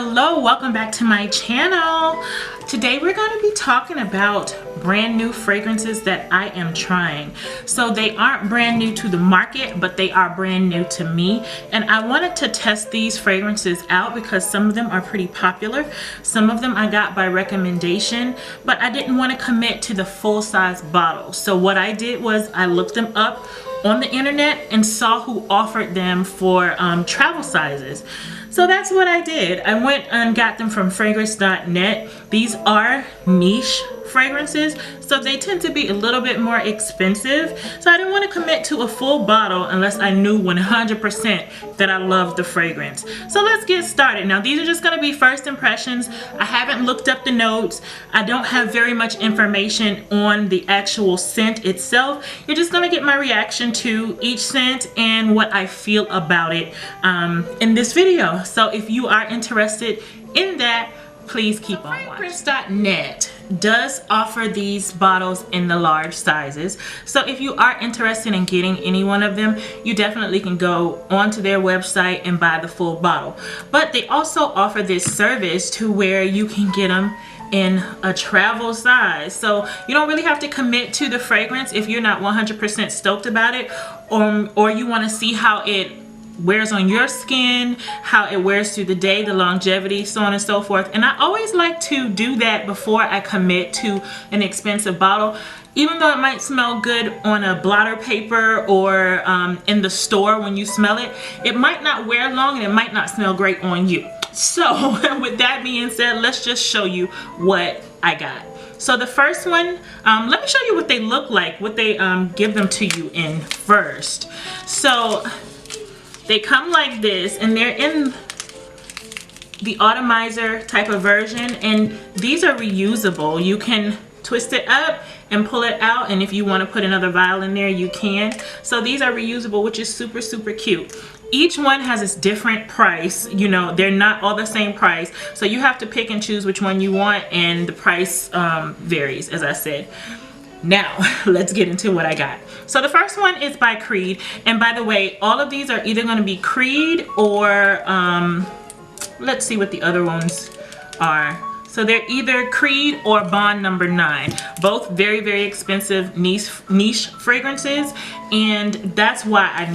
hello, welcome back to my channel. Today we're going to be talking about brand new fragrances that I am trying. So they aren't brand new to the market, but they are brand new to me, and I wanted to test these fragrances out because some of them are pretty popular. Some of them I got by recommendation, but I didn't want to commit to the full-size bottle. So what I did was I looked them up on the internet and saw who offered them for travel sizes. So that's what I did. I went and got them from fragrance.net. These are niche fragrances, so they tend to be a little bit more expensive. So I didn't want to commit to a full bottle unless I knew 100% that I loved the fragrance. So let's get started. Now these are just going to be first impressions. I haven't looked up the notes. I don't have very much information on the actual scent itself. You're just going to get my reaction to each scent and what I feel about it in this video. So if you are interested in that, please keep on watching. Fragrance.net does offer these bottles in the large sizes. So if you are interested in getting any one of them, you definitely can go onto their website and buy the full bottle. But they also offer this service to where you can get them in a travel size. So you don't really have to commit to the fragrance if you're not 100% stoked about it, or you want to see how it wears on your skin, how it wears through the day, the longevity, so on and so forth. And I always like to do that before I commit to an expensive bottle. Even though it might smell good on a blotter paper or in the store when you smell it, it might not wear long and it might not smell great on you. So with that being said, let's just show you what I got. So the first one, let me show you what they look like, what they give them to you in first. So they come like this, and they're in the atomizer type of version, and these are reusable. You can twist it up and pull it out, and if you want to put another vial in there, you can. So these are reusable, which is super, super cute. Each one has its different price. You know, they're not all the same price, so you have to pick and choose which one you want, and the price varies, as I said. Now, let's get into what I got. So the first one is by Creed. And by the way, all of these are either going to be Creed or, let's see what the other ones are. So they're either Creed or Bond number 9. Both very, very expensive niche fragrances. And that's why I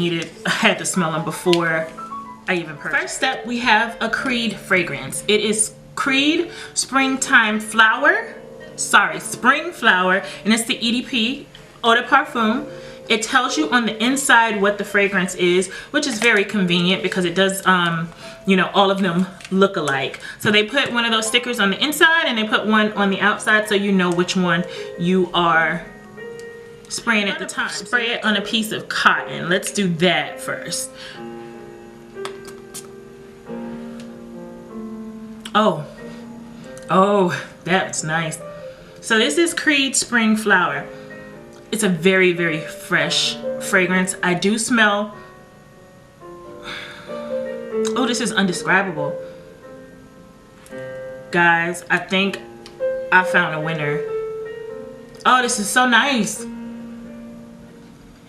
had to smell them before I even purchased. First up, we have a Creed fragrance. It is Creed Spring Flower, and it's the EDP Eau de Parfum. It tells you on the inside what the fragrance is, which is very convenient because it does, you know, all of them look alike. So they put one of those stickers on the inside and they put one on the outside so you know which one you are spraying at the time. Spray it on a piece of cotton. Let's do that first. Oh, that's nice. So this is Creed Spring Flower. It's a very, very fresh fragrance. I do smell, oh, this is undescribable. Guys, I think I found a winner. Oh, this is so nice.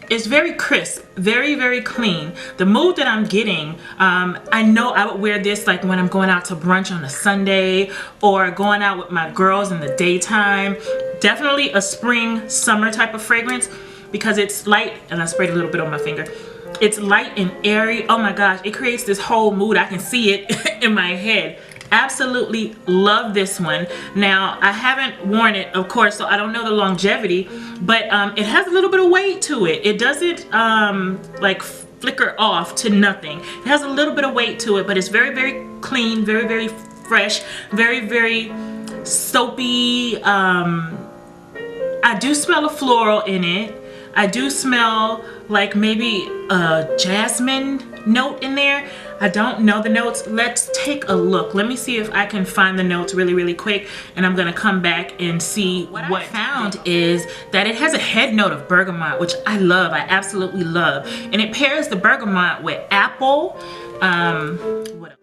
It's very crisp, very, very clean. The mood that I'm getting, I know I would wear this like when I'm going out to brunch on a Sunday or going out with my girls in the daytime. Definitely a spring, summer type of fragrance because it's light, and I sprayed a little bit on my finger. It's light and airy. Oh my gosh, it creates this whole mood. I can see it in my head. Absolutely love this one. Now, I haven't worn it, of course, so I don't know the longevity, but it has a little bit of weight to it. It doesn't like flicker off to nothing. It has a little bit of weight to it, but it's very, very clean, very, very fresh, very, very soapy. I do smell a floral in it. I do smell like maybe a jasmine note in there. I don't know the notes. Let's take a look. Let me see if I can find the notes really, really quick, and I'm gonna come back and see what I found is that it has a head note of bergamot, which I love. I absolutely love. And it pairs the bergamot with apple, what else?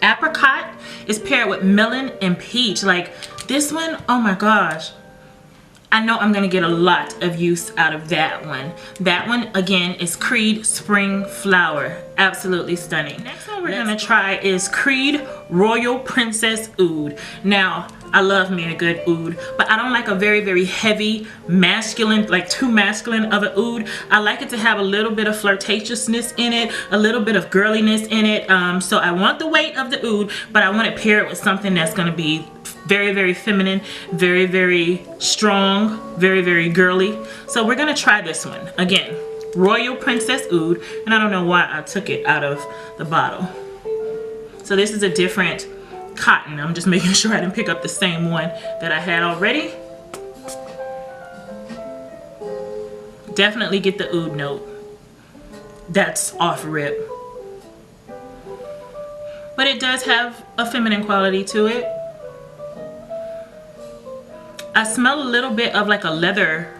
Apricot is paired with melon and peach. Like this one, oh my gosh. I know I'm gonna get a lot of use out of that one. That one again is Creed Spring Flower. Absolutely stunning. Next one we're gonna try is Creed Royal Princess Oud. Now, I love me a good oud, but I don't like a very heavy masculine, like too masculine of an oud. I like it to have a little bit of flirtatiousness in it, a little bit of girliness in it. So I want the weight of the oud, but I want to pair it with something that's going to be very feminine, very strong, very girly. So we're going to try this one. Again, Royal Princess Oud, and I don't know why I took it out of the bottle. So this is a different cotton. I'm just making sure I didn't pick up the same one that I had already. Definitely get the oud note. That's off rip. But it does have a feminine quality to it. I smell a little bit of like a leather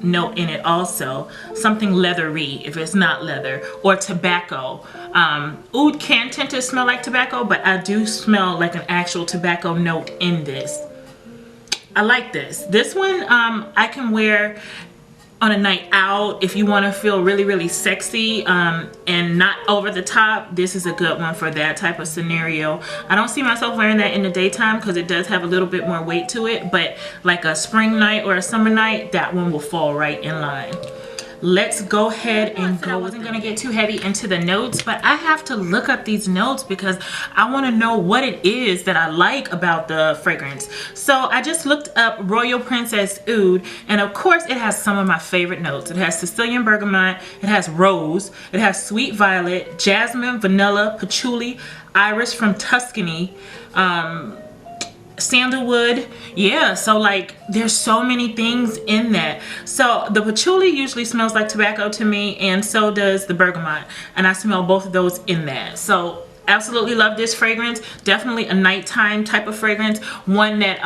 note in it also. Something leathery if it's not leather, or tobacco. Oud can tend to smell like tobacco, but I do smell like an actual tobacco note in this. I like this. This one I can wear on a night out if you want to feel really sexy and not over the top. This is a good one for that type of scenario. I don't see myself wearing that in the daytime because it does have a little bit more weight to it, but like a spring night or a summer night, that one will fall right in line. Let's go ahead and go. I wasn't gonna get too heavy into the notes, but I have to look up these notes because I want to know what it is that I like about the fragrance. So I just looked up Royal Princess Oud, and of course it has some of my favorite notes. It has Sicilian bergamot, it has rose, it has sweet violet, jasmine, vanilla, patchouli, iris from Tuscany, sandalwood. Yeah, so like there's so many things in that. So the patchouli usually smells like tobacco to me, and so does the bergamot, and I smell both of those in that. So absolutely love this fragrance. Definitely a nighttime type of fragrance, one that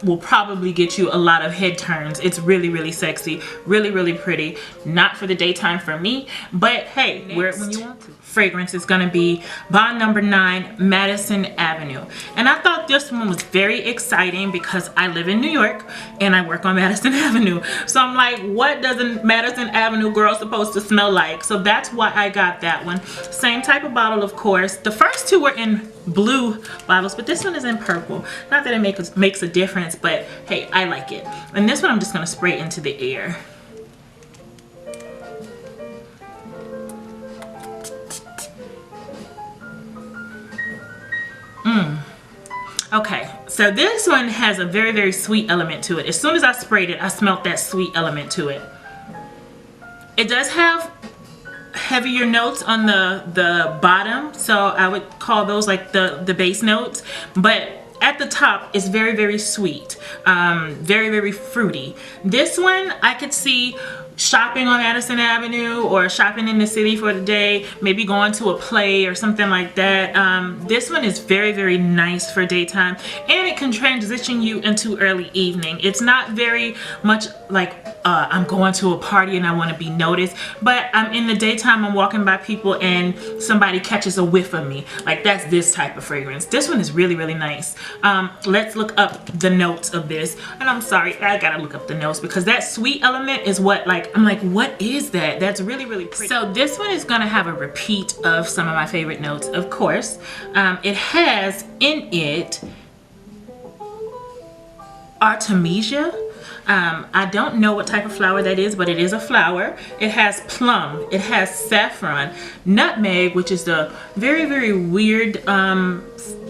will probably get you a lot of head turns. It's really sexy, really pretty. Not for the daytime for me, but hey, wear it when you want to. Fragrance is going to be Bond Number 9 Madison Avenue, and I thought this one was very exciting because I live in New York and I work on Madison Avenue, so I'm like, what does a Madison Avenue girl supposed to smell like? So that's why I got that one. Same type of bottle, of course. The first two were in blue bottles, but this one is in purple. Not that it makes a difference, but hey, I like it. And this one I'm just going to spray into the air. Okay, so this one has a very sweet element to it. As soon as I sprayed it, I smelled that sweet element to it. It does have heavier notes on the bottom, so I would call those like the base notes, but at the top it's very sweet, very fruity. This one I could see shopping on Madison Avenue or shopping in the city for the day, maybe going to a play or something like that. This one is very nice for daytime, and it can transition you into early evening. It's not very much like I'm going to a party and I want to be noticed, but I'm in the daytime, I'm walking by people and somebody catches a whiff of me. Like, that's this type of fragrance. This one is really nice. Let's look up the notes of this, and I'm sorry, I gotta look up the notes because that sweet element is what, like, I'm like, what is that? That's really pretty. So this one is gonna have a repeat of some of my favorite notes, of course. It has in it Artemisia. I don't know what type of flower that is, but it is a flower. It has plum, it has saffron, nutmeg, which is the very weird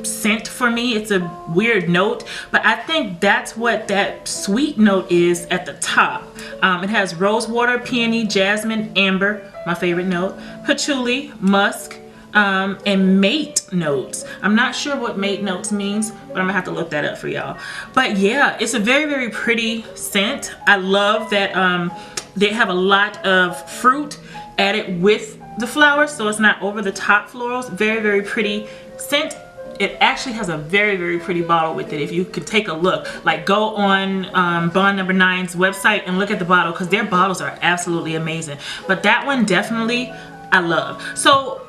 scent for me. It's a weird note, but I think that's what that sweet note is at the top. It has rose water, peony, jasmine, amber, my favorite note, patchouli, musk, and mate notes. I'm not sure what mate notes means, but I'm gonna have to look that up for y'all. But yeah, it's a very pretty scent. I love that they have a lot of fruit added with the flowers, so it's not over the top florals. Very pretty scent. It actually has a very pretty bottle with it. If you could take a look, like go on Bond Number 9's website and look at the bottle, because their bottles are absolutely amazing. But that one definitely I love. So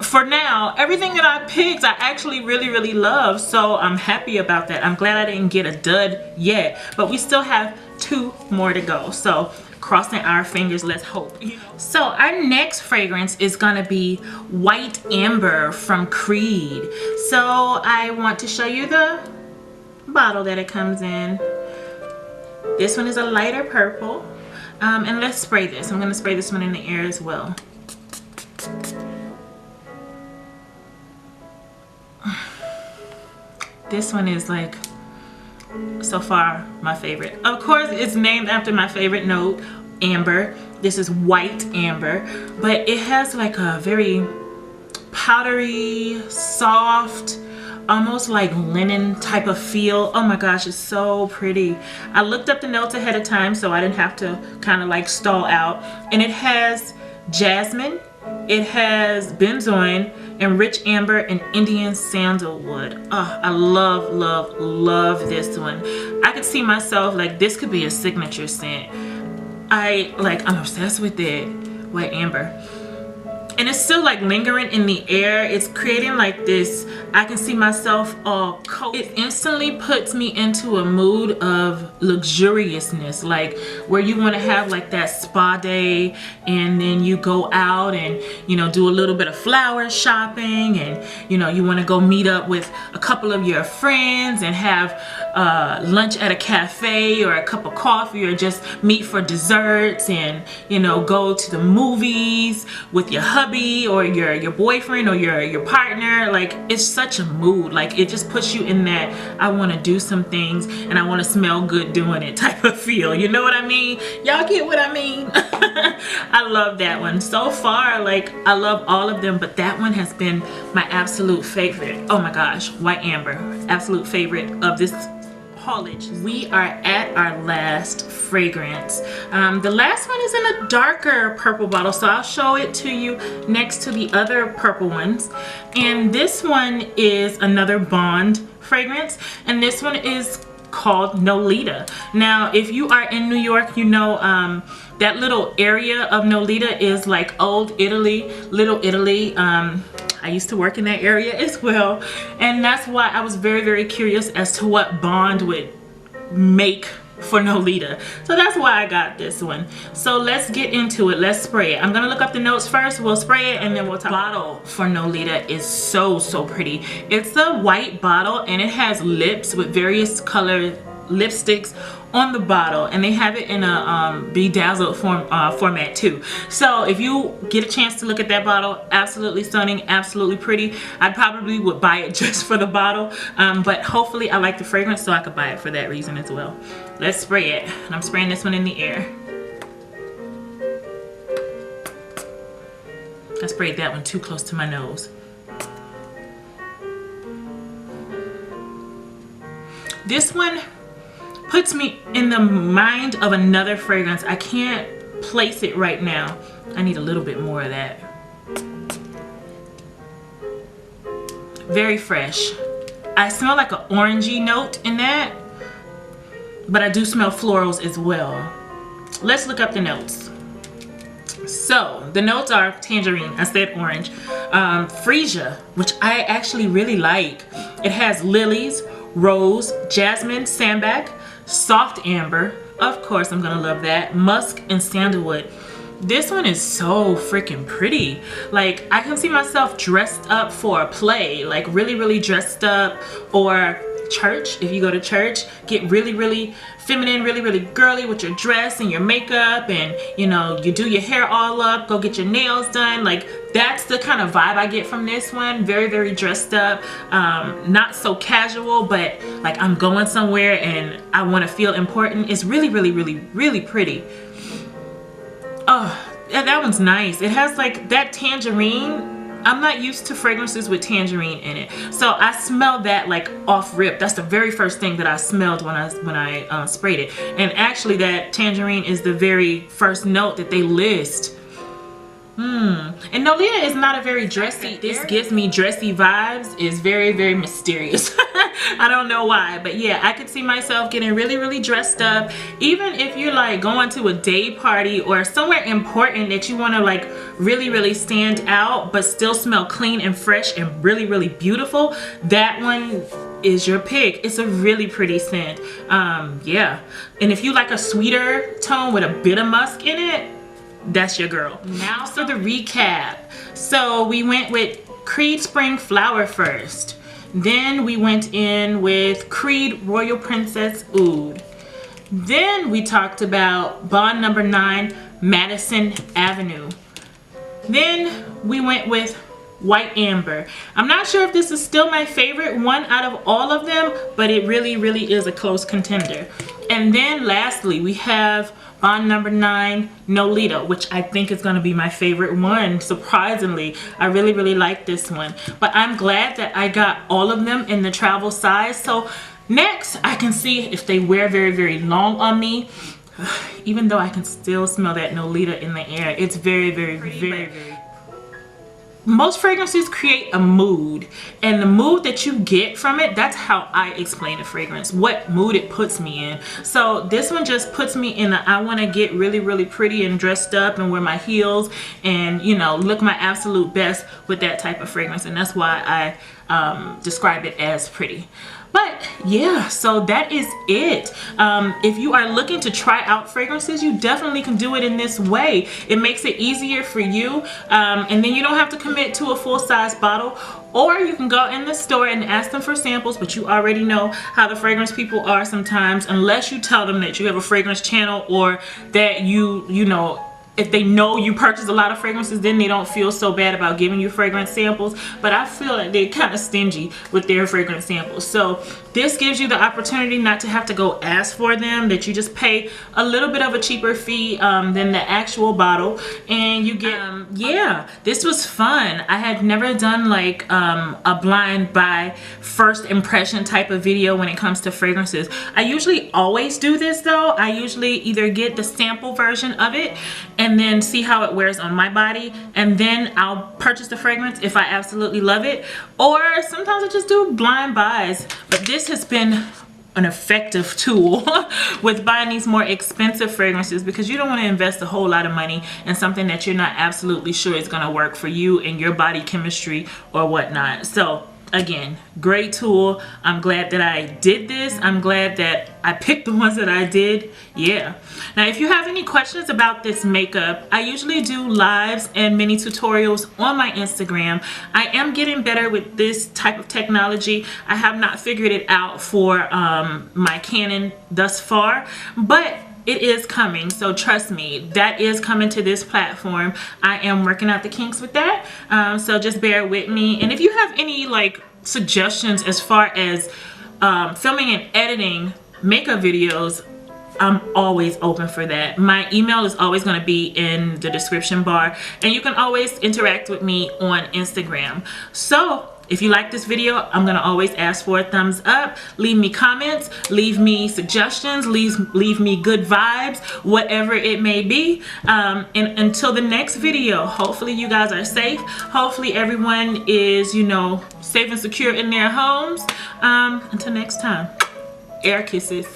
for now, everything that I picked, I actually really love. So I'm happy about that. I'm glad I didn't get a dud yet, but we still have 2 more to go. So crossing our fingers, let's hope. So our next fragrance is gonna be White Amber from Creed. So I want to show you the bottle that it comes in. This one is a lighter purple. And let's spray this. I'm gonna spray this one in the air as well. This one is like, so far, my favorite. Of course, it's named after my favorite note, amber. This is white amber, but it has like a very powdery, soft, almost like linen type of feel. Oh my gosh, it's so pretty. I looked up the notes ahead of time so I didn't have to kind of like stall out. And it has jasmine, it has benzoin, and rich amber and Indian sandalwood. Oh, I love this one. I could see myself like this could be a signature scent. I'm obsessed with it. White amber. And it's still like lingering in the air. It's creating like this, I can see myself all coat. It instantly puts me into a mood of luxuriousness, like where you want to have like that spa day and then you go out and, you know, do a little bit of flower shopping and, you know, you want to go meet up with a couple of your friends and have lunch at a cafe or a cup of coffee or just meet for desserts and, you know, go to the movies with your hubby or your boyfriend or your partner. Like, it's such a mood. Like, it just puts you in that I want to do some things and I want to smell good doing it type of feel. You know what I mean? Y'all get what I mean? I love that one. So far, like, I love all of them, but that one has been my absolute favorite. Oh my gosh, White Amber, absolute favorite of this haulage. We are at our last fragrance. The last one is in a darker purple bottle, so I'll show it to you next to the other purple ones. And this one is another Bond fragrance, and this one is called Nolita. Now, if you are in New York, you know that little area of Nolita is like Old Italy, Little Italy. I used to work in that area as well, and that's why I was very curious as to what Bond would make for Nolita. So that's why I got this one. So let's get into it. Let's spray it. I'm gonna look up the notes first. We'll spray it and then we'll talk. The bottle for Nolita is so pretty. It's a white bottle and it has lips with various colored lipsticks on the bottle, and they have it in a bedazzled format too. So if you get a chance to look at that bottle, absolutely stunning, absolutely pretty. I probably would buy it just for the bottle, but hopefully I like the fragrance so I could buy it for that reason as well. Let's spray it, and I'm spraying this one in the air. I sprayed that one too close to my nose. This one puts me in the mind of another fragrance. I can't place it right now. I need a little bit more of that. Very fresh. I smell like an orangey note in that, but I do smell florals as well. Let's look up the notes. So the notes are tangerine, I said orange, freesia, which I actually really like. It has lilies, rose, jasmine, sambac, soft amber, of course I'm gonna love that, musk, and sandalwood. This one is so freaking pretty. Like, I can see myself dressed up for a play, like really dressed up, or church. If you go to church, get really feminine, really girly with your dress and your makeup, and you know, you do your hair all up, go get your nails done. Like, that's the kind of vibe I get from this one. Very dressed up, not so casual, but like I'm going somewhere and I want to feel important. It's really pretty. Oh, yeah, that one's nice. It has like that tangerine. I'm not used to fragrances with tangerine in it, so I smell that like off rip. That's the very first thing that I smelled when I sprayed it. And actually, that tangerine is the very first note that they list And Nolita is not a very dressy. This gives me dressy vibes. It's very, very mysterious. I don't know why, but yeah, I could see myself getting really, really dressed up. Even if you're like going to a day party or somewhere important that you want to like really, really stand out, but still smell clean and fresh and really, really beautiful. That one is your pick. It's a really pretty scent. Yeah. And if you like a sweeter tone with a bit of musk in it, that's your girl. Now for the recap. So we went with Creed Spring Flower first. Then we went in with Creed Royal Princess Oud. Then we talked about Bond number 9, Madison Avenue. Then we went with White Amber. I'm not sure if this is still my favorite one out of all of them, but it really, really is a close contender. And then lastly, we have Bond number 9, Nolita, which I think is going to be my favorite one. Surprisingly, I really, really like this one. But I'm glad that I got all of them in the travel size. So next, I can see if they wear very, very long on me. Even though I can still smell that Nolita in the air. It's very, very, very. Most fragrances create a mood, and the mood that you get from it, that's how I explain a fragrance, what mood it puts me in. So this one just puts me in a, I want to get really, really pretty and dressed up and wear my heels and, you know, look my absolute best with that type of fragrance, and that's why I describe it as pretty. But yeah, so that is it. If you are looking to try out fragrances, you definitely can do it in this way. It makes it easier for you, and then you don't have to commit to a full-size bottle. Or you can go in the store and ask them for samples, but you already know how the fragrance people are sometimes, unless you tell them that you have a fragrance channel or that you know, if they know you purchase a lot of fragrances, then they don't feel so bad about giving you fragrance samples. But I feel like they're kind of stingy with their fragrance samples. So this gives you the opportunity not to have to go ask for them, that you just pay a little bit of a cheaper fee than the actual bottle, and you get, yeah, this was fun. I had never done like a blind buy first impression type of video when it comes to fragrances. I usually always do this though. I usually either get the sample version of it and then see how it wears on my body, and then I'll purchase the fragrance if I absolutely love it, or sometimes I just do blind buys. But this has been an effective tool with buying these more expensive fragrances, because you don't want to invest a whole lot of money in something that you're not absolutely sure is going to work for you and your body chemistry or whatnot. So again, great tool. I'm glad that I did this. I'm glad that I picked the ones that I did. Yeah. Now, if you have any questions about this makeup, I usually do lives and mini tutorials on my Instagram. I am getting better with this type of technology. I have not figured it out for my Canon thus far, but it is coming, so trust me, that is coming to this platform. I am working out the kinks with that, so just bear with me. And if you have any like suggestions as far as filming and editing makeup videos, I'm always open for that. My email is always going to be in the description bar, and you can always interact with me on Instagram. So if you like this video, I'm gonna always ask for a thumbs up. Leave me comments, leave me suggestions, leave me good vibes, whatever it may be. And until the next video, hopefully you guys are safe. Hopefully everyone is, you know, safe and secure in their homes. Until next time, air kisses.